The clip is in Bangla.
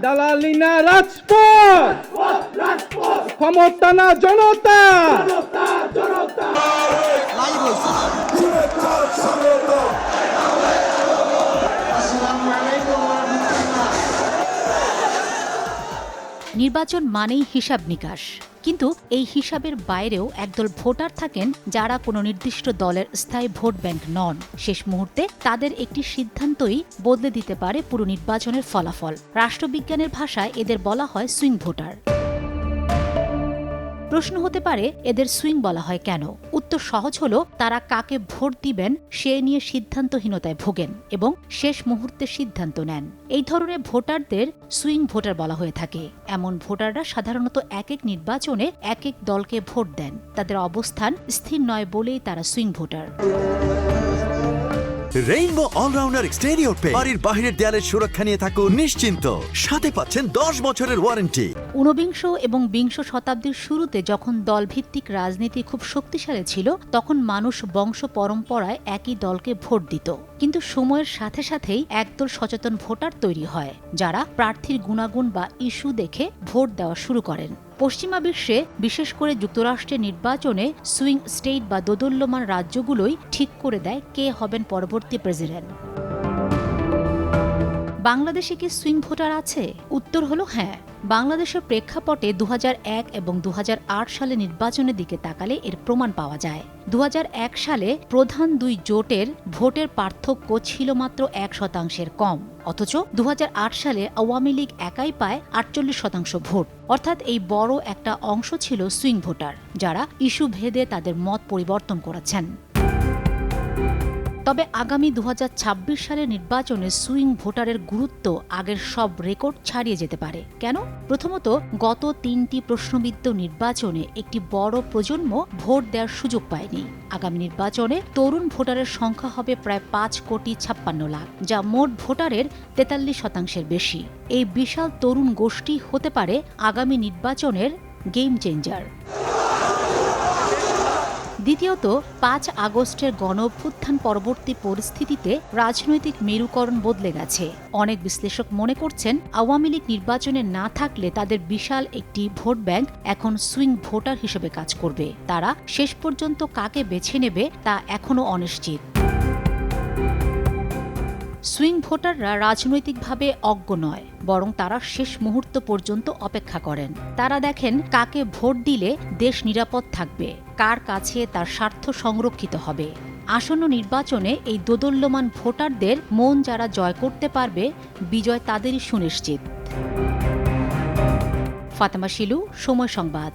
দালালি না রাজপথ, ক্ষমতা না জনতা। নির্বাচন মানেই হিসাব নিকাশ, কিন্তু এই হিসাবের বাইরেও একদল ভোটার থাকেন যারা কোনো নির্দিষ্ট দলের স্থায়ী ভোট ব্যাংক নন। শেষ মুহূর্তে তাদের একটি সিদ্ধান্তই বদলে দিতে পারে পুরো নির্বাচনের ফলাফল। রাষ্ট্রবিজ্ঞানের ভাষায় এদের বলা হয় সুইং ভোটার। প্রশ্ন হতে পারে, এদের সুইং বলা হয় কেন? উত্তর সহজ হলো, তারা কাকে ভোট দিবেন সে নিয়ে সিদ্ধান্তহীনতায় ভোগেন এবং শেষ মুহূর্তে সিদ্ধান্ত নেন। এই ধরনের ভোটারদের সুইং ভোটার বলা হয়ে থাকে। এমন ভোটাররা সাধারণত এক এক নির্বাচনে এক এক দলকে ভোট দেন। তাদের অবস্থান স্থির নয় বলেই তারা swing voter. Rainbow allrounder exterior পে বাড়ির বাহিরের দেয়ালের সুরক্ষা নিয়ে থাকুন নিশ্চিন্ত, সাথে পাচ্ছেন 10 বছরের ওয়ারেন্টি। ঊনবিংশ এবং বিংশ শতাব্দীর শুরুতে যখন দলভিত্তিক রাজনীতি খুব শক্তিশালী ছিল, তখন মানুষ বংশ পরম্পরায় একই দলকে ভোট দিত। কিন্তু সময়ের সাথে সাথেই একদল সচেতন ভোটার তৈরি হয়, যারা প্রার্থীর গুণাগুণ বা ইস্যু দেখে ভোট দেওয়া শুরু করেন। পশ্চিমা বিশ্বে, বিশেষ করে যুক্তরাষ্ট্রের নির্বাচনে সুইং স্টেট বা দোদুল্যমান রাজ্যগুলোই ঠিক করে দেয় কে হবেন পরবর্তী প্রেসিডেন্ট। বাংলাদেশে কি সুইং ভোটার আছে? উত্তর হলো হ্যাঁ। বাংলাদেশের প্রেক্ষাপটে 2001 এবং 2008 সালে নির্বাচনের দিকে তাকালে এর প্রমাণ পাওয়া যায়। 2001 সালে প্রধান দুই জোটের ভোটের পার্থক্য ছিল মাত্র 1% কম, অথচ 2008 সালে আওয়ামী লীগ একাই পায় 48% ভোট। অর্থাৎ এই বড় একটা অংশ ছিল সুইং ভোটার, যারা ইস্যু ভেদে তাদের মত পরিবর্তন করেছেন। তবে আগামী 2026 সালের নির্বাচনে সুইং ভোটারের গুরুত্ব আগের সব রেকর্ড ছাড়িয়ে যেতে পারে। কেন? প্রথমত, গত 3টি প্রশ্নবিদ্ধ নির্বাচনে একটি বড় প্রজন্ম ভোট দেওয়ার সুযোগ পায়নি। আগামী নির্বাচনে তরুণ ভোটারের সংখ্যা হবে প্রায় 5,56 লাখ, যা মোট ভোটারের 43% বেশি। এই বিশাল তরুণ গোষ্ঠী হতে পারে আগামী নির্বাচনের গেম চেঞ্জার। দ্বিতীয়ত, 5 আগস্টের গণঅভ্যুত্থান পরবর্তী পরিস্থিতিতে রাজনৈতিক মেরুকরণ বদলে গেছে। অনেক বিশ্লেষক মনে করছেন, আওয়ামী লীগ নির্বাচনে না থাকলে তাদের বিশাল একটি ভোট ব্যাংক এখন সুইং ভোটার হিসেবে কাজ করবে। তারা শেষ পর্যন্ত কাকে বেছে নেবে তা এখনও অনিশ্চিত। সুইং ভোটাররা রাজনৈতিকভাবে অজ্ঞ নয়, বরং তারা শেষ মুহূর্ত পর্যন্ত অপেক্ষা করেন। তারা দেখেন কাকে ভোট দিলে দেশ নিরাপদ থাকবে, কার কাছে তার স্বার্থ সংরক্ষিত হবে। আসন্ন নির্বাচনে এই দোদুল্যমান ভোটারদের মন যারা জয় করতে পারবে, বিজয় তাদেরই সুনিশ্চিত। ফাতেমা শিলু, সময় সংবাদ।